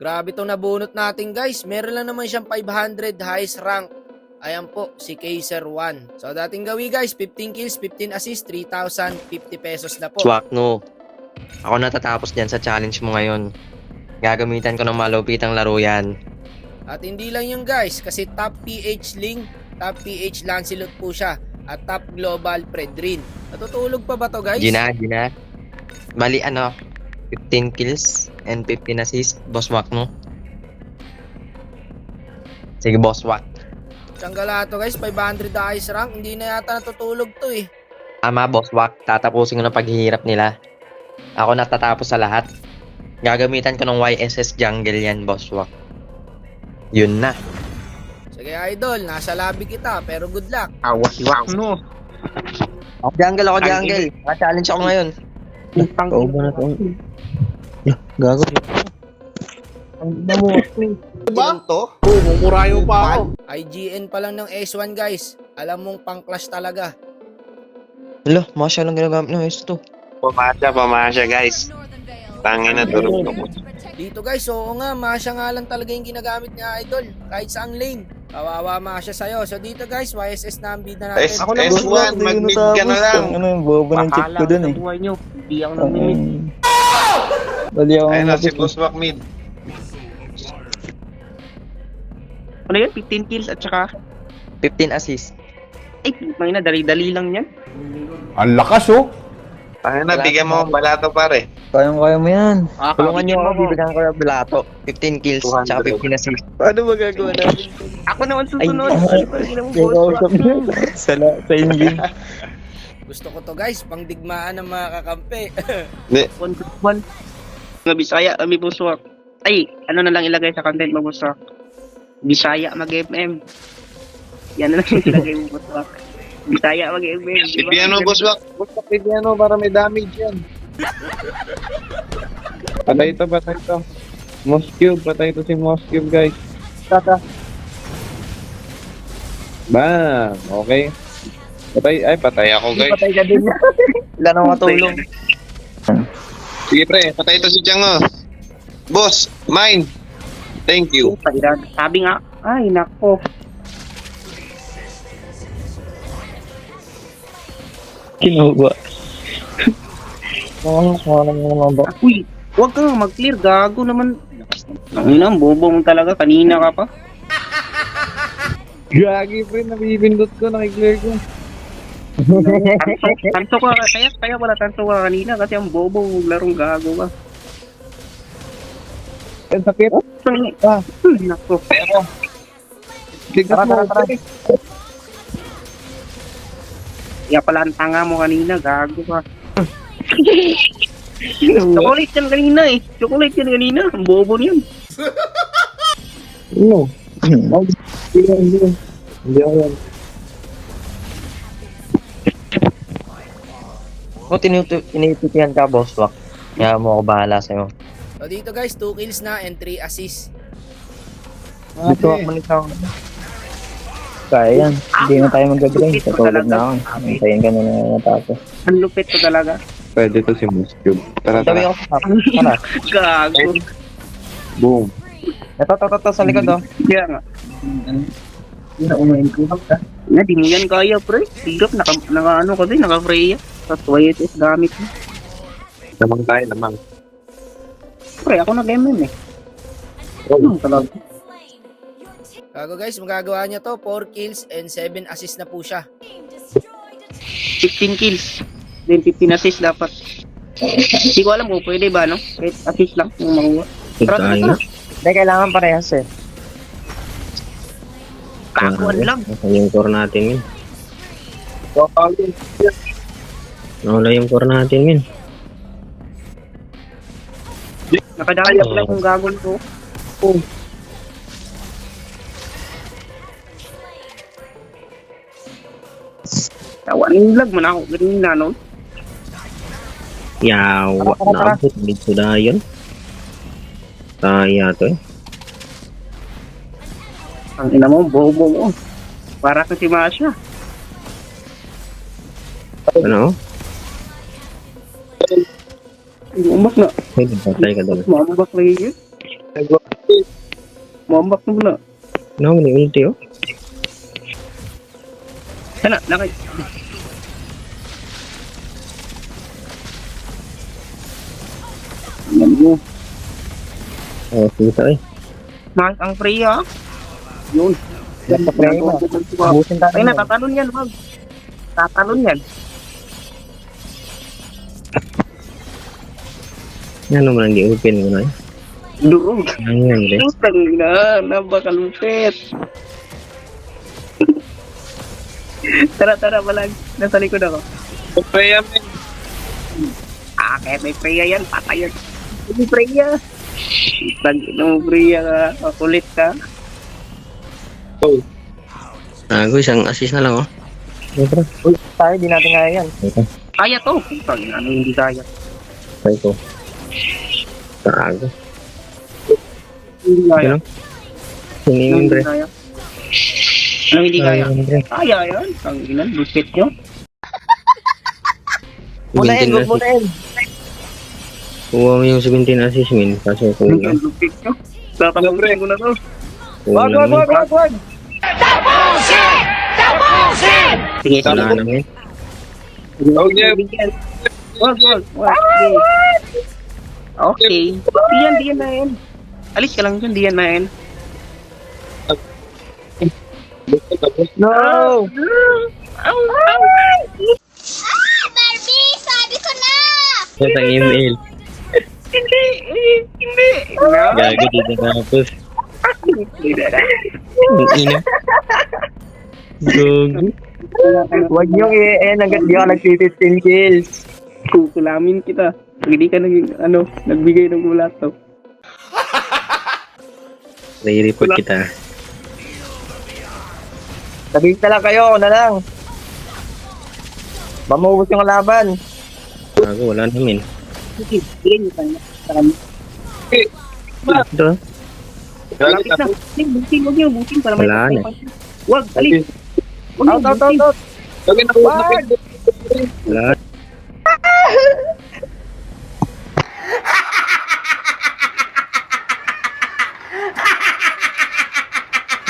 Grabe itong nabunot natin guys. Meron lang naman siyang 500 highest rank. Ayan po, si Kaiser 1. So dating gawi guys, 15 kills, 15 assists, 3,050 pesos na po. Swak no. Ako natatapos dyan sa challenge mo ngayon. Gagamitan ko ng malupitang laro yan. At hindi lang yun guys, kasi top PH Ling, top PH Lancelot po siya. At top Global Predrin. Natutulog pa ba to guys? Gina. Bali 15 kills and 15 assists. Boss Wak no. Sige Boss Wak. Tiyangala to guys, 500 highest rank. Hindi na yata natutulog to eh. Tama Boss Wak, tatapusin ko ng paghihirap nila. Ako natatapos sa lahat. Gagamitan ko ng YSS Jungle yan Boss Wak. Yun na. Sige idol, nasa lobby kita, pero good luck. Awas wak no. Jungle ako Jungle. Naka-challenge ako ngayon. Oo ba na to? Gago. Ang damo Diba? to? Oo, mumurayo pa ako. IGN pa lang ng S1 guys. Alam mong pang clash talaga. Hala, masya lang ginagamit ng S2. Pamasya guys. Tangin na durog ko. Dito guys, oo nga, Masha nga lang talaga yung ginagamit niya idol. Kahit saang lane. Kawawa Masha sa'yo. So dito guys, YSS na ang bid na natin. S1, mag-mid ka na lang. Ano yung bobo ng chip ko dun eh. Buhay nyo, hindi ako namimit. Bali ako Ayun na si Boss Wak mid. Ano yun? 15 kills at saka 15 assists. ay, mga na, dali-dali lang yan. Ang lakas oh. Ayun na, bigyan mo ang balato pare. Kayang-kaya mo yan. Tulungan nyo ako, bibigyan ko yung balato. 15 kills, tsaka 15 assists. Paano magagawa natin? Ako naman susunod. Sa engine. Gusto ko to guys, pang digmaan ng mga kakampi. One. Mga Bisaya, kami buswak. Ay, ano na lang ilagay sa content mo buswak. Bisaya mag-MM. Yan na lang ilagay mo buswak. Bisaya mag-MM. Si Piano Boss Wak. Boss Wak si Piano para may damage yan. Patay ito. Moss Cube, patay ito si Moss Cube, guys. Bam! Okay. Patay ako, guys. Patay ka din. Wala nang matulong. Sige pre, patay ito si Tiango. Boss, mine. Thank you. Sabi nga, ay nako. Kinuha. Ano ba? Uy, huwag kang mag-clear, gago naman. Ang ina, bobo mo talaga, kanina ka pa. Gagi, pre. Nabibindot ko, nakiklear ko. Tanto ka, kaya wala tanto ka kanina kasi ang bobo mo larong gago ka. Ang sakit. Nako. Tignan mo. Kaya pala ang tanga mo kanina, gago ka. Chocolate yan kanina eh. Chocolate yan kanina. Ang bobo niyan. Ano? Hindi ako yan. Kung tinititihan ka, Boss Wak, kaya mo ako bahala sa'yo. So dito guys, 2 kills na and 3 assists. Dito ako manitaw. Kaya yan. Hindi na tayo mag-drain. Katulad na ako. Antayin ka na natapos. Ang lupit ko talaga. Pwede to si Moss Cube. Tara, Sabi tara. ako sa tara. Gago. Boom. Ito, sa likod oh. Kaya nga. Na, di mo yan kaya, pre. Tigap, naka ano ko din, naka-freya. Tapos YSS gamit mo. Lamang tayo, lamang. Pre, ako nag-MM eh. Ano talaga? Gago guys, magagawa niya to, 4 kills and 7 assists na po siya. 15 kills. Then 15 assist dapat. Hindi ko alam kung pwede ba, no? Kahit assist lang yung makuha. Tara. Hindi, kailangan parehas eh. Kakuan lang. Yung core natin yun. Nawala yung core natin yun. Nakadaya lang yung gagawin ko. Tawan yung lag man ako. Ganun na, no? Yawa. Naabot. Dito na yun. Kaya to eh. Ang ina mo, bobo mo. Para ka si Masha. Ano? Umak na. Ay, patay ka doon. Mamabak na yun. Mambak mo na. Ano, may ulti oh. Sana, nakay. Alam mo. Oh, kita eh. Nice ang Freya. Yun. Yan pa pre mo. Busin tayo. Ay na, tatalon yan, wag. Tatalon yan. Yan naman ang di-open mo na eh. Durog. Ano yan pre? Putang na, nabakalupit. Tara, malag. Nasa likod ako. Freya, men. Kahit may Freya yan, patay yan. May Freya. Tag-ina mo, Freya ka. Makulit ka. Isang assist na lang oh. Uy, tayo, di natin kaya yan. Kaya to. Putang ina, ano hindi kaya. Try ko. Tago. Hindi kaya. Hindi Ano yun pre. hindi kaya? Ano hindi kaya? Ayun, pre. Kaya yan. Ang ina, lupit nyo. Munain, huwag munain. Kuha mo yung 17 assist min. Kaso Ang kulang. lupit nyo. Tatapusin ko na to. Kulang min. Sige, Wala na min. Huwag niya. Wag. Okay. Diyan na yan. Alis ka lang dyan, diyan na yan. No! Barbie, sabi ko na! Yan ang email. Hindi. Gago dito tapos. Ang ina. Gogo. Huwag niyong i-end hanggat di ako nag-15 kills. Kukulamin kita. Hindi ka nagbigay ng gulat to. Re-report kita. Sabihin na lang kayo, na lang. Mamuhos yung laban. Gago, wala namin. Sige, bigyan niyo tayo. Ito. Lapit na. Huwag niyo butin para may Wala na. Wag, alis. Huwag niyo butin. Lagyan ako. Wala.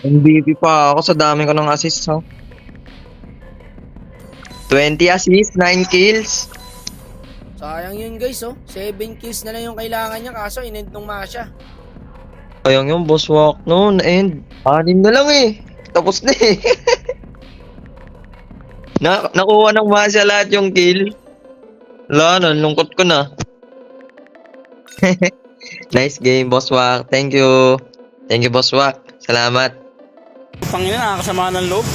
MVP pa ako sa dami ko ng assist, oh. 20 assists, 9 kills. Sayang yun guys, oh. 7 kills na lang yung kailangan niya kaso inend nung Masha. Ayang yung boss walk noon, and 6 na lang eh. Tapos na eh. Nakuha ng Masha lahat yung kill. Wala na, lungkot ko na. Nice game, boss walk. Thank you. Thank you, boss walk. Salamat. Pangina, nakakasama ng loob.